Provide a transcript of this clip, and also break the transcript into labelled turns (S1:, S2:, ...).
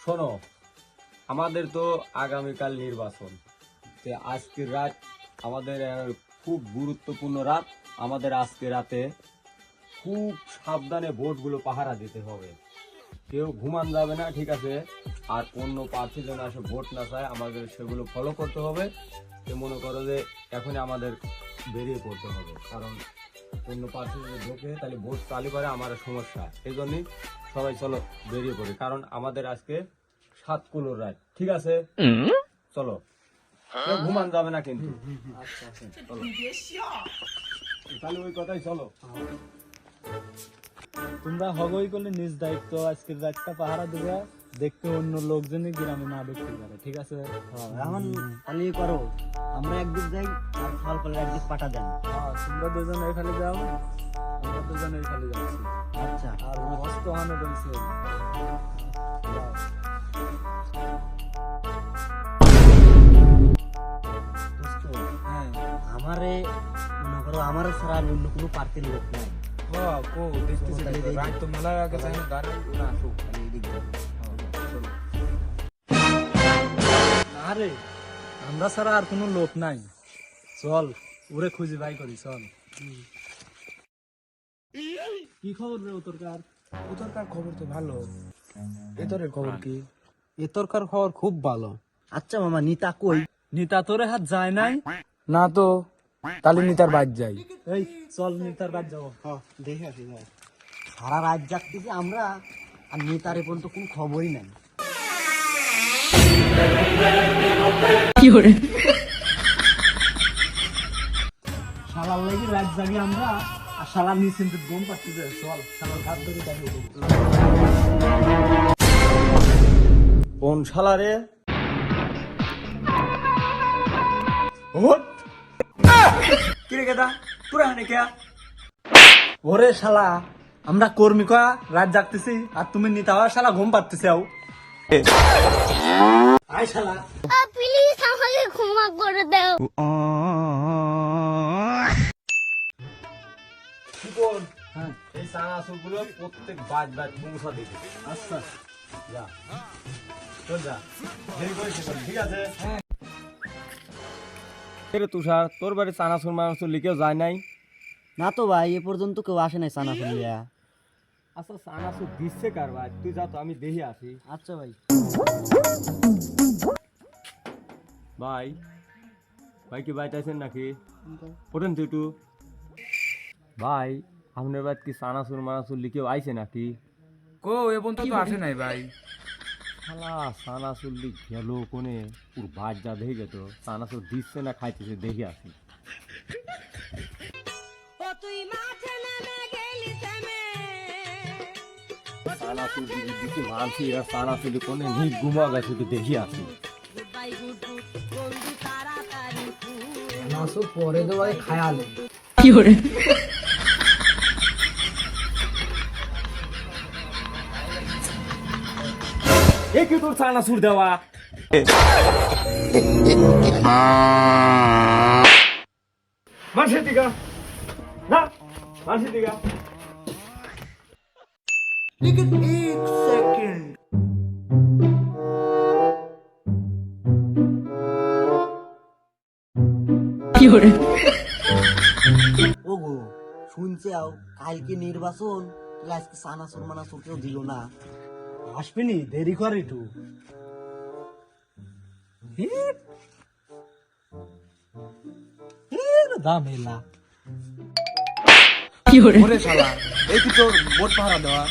S1: শোনো, আমাদের তো আগামীকাল নির্বাচন। আজকের রাত আমাদের খুব গুরুত্বপূর্ণ রাত। আমাদের আজকে রাতে খুব সাবধানে ভোটগুলো পাহারা দিতে হবে। কেউ ঘুমান যাবে না, ঠিক আছে? আর অন্য প্রার্থী যেন আসে ভোট না চায়, আমাদের সেগুলো ফলো করতে হবে। তো মনে করো যে এখনই আমাদের বেরিয়ে পড়তে হবে, কারণ অন্য প্রার্থী যদি ঢোকে তাহলে ভোট চালু করে আমার সমস্যা। এই জন্যই সবাই চলো বেরিয়ে পড়ি, কারণ আমাদের আজকে 7 কুলোর রাত, ঠিক আছে? চলো, কেউ ঘুমান যাবে না কিন্তু। আচ্ছা চলো, তাহলে ওই কথাই চলো।
S2: তোমরা হগই করলে নিজ দায়িত্ব আজকের রাতটা পাহারা দেবে, দেখতে অন্য লোকজনই গ্রামে না দেখতে পারে, ঠিক আছে?
S3: এখন তাহলে করো, আমরা একদিক যাই আর ফল ফলের একদিক পাঠা দেন।
S2: তোমরা দুজন এখানে যাও, আমরা দুজন এখানে যাচ্ছি।
S3: আচ্ছা,
S2: আর মস্ত হানো রয়েছে। হ্যাঁ,
S3: আমারে মনে করো আমার ছাড়া আর অন্য কোনো পার্টির লোক নাই।
S2: আরে আমরা ছাড়া আর কোনো লোক নাই, চল ওরে খুঁজে বাই করি, চল। কি খবর রে উত্তরকার?
S4: উত্তরকার খবর তো ভালো। এতরের খবর কি?
S2: এতরকার খবর খুব ভালো।
S3: আচ্ছা মামা, নিতা কই?
S2: নিতা তোরে হাত যায় নাই?
S4: না তো, তাহলে নিতার বাদ যাই।
S2: এই চল নিতার বাদ যাবো।
S3: দেখে আসি ভাই। সারা রাত জাগতেছি আমরা, আর নিতার এ পর্যন্ত কোনো খবরই নাই।
S2: শালার লাগি রাত জাগি আমরা, আর শালা নিশ্চিন্ত ঘুম পাচ্ছে। চল শালার ঘাট ধরে যাবো।
S1: কোন শালা রে? কিরে কেদা পুরা হানে কে?
S2: ওরে শালা, আমরা কর্মী কয়া রাত জাগতেছি, আর তুমি নিতা হওয়া শালা ঘুম পাচ্ছিস। আয় শালা,
S5: প্লিজ আমাকে ক্ষমা করে দাও।
S1: কি কোন? হ্যাঁ, এই চানাচুর গুলো প্রত্যেক বাজ পৌঁছা দিতে।
S2: আচ্ছা
S1: যা, চল যা, দেরি করিস না, ঠিক আছে? তুষার, তোর বাড়ি চানাচুর মানাচুর লিখেও যায় নাই?
S3: না তো ভাই, এ পর্যন্ত কেউ আসে নাই চানা শুনলিয়া।
S1: আচ্ছা, চানাচুর দিচ্ছে কার ভাই? তুই যা তো, আমি দেখে আসি।
S3: আচ্ছা ভাই।
S1: ভাই, ভাই কি বাইতে আছেন নাকি? ওঠেন তুই একটু। ভাই, আপনার বাড়ি কি চানাচুর মানাচুর লিখেও আইছে নাকি?
S4: কো এ পর্যন্ত তো আসে নাই ভাই।
S1: শালা চানাচুর লিখ গেল কোনে, পুরো ভাত যা দেখে গেত, চানাচুর দিচ্ছে না খাইতেছে, দেখে আসি। চানাচুর দিদি দিকে মানছি, এরা চানাচুর কোনে নিজ ঘুমা গেছে, তো দেখে আসি।
S4: পরে তো ভাই খায়াল
S1: এ কি তোর চানাচুর দেওয়া? মানুষের দিকা না, মানুষের দিকা।
S3: ওগো, শুনছে কালকে নির্বাচন, তাহলে আজকে চানাচুর মানাচুর কেউ দিল না।
S2: আসবিনি, দেরি করে একটু। দাম এলা
S4: ওরে শালা, এই কি তোর ভোট পাহারা দেওয়া?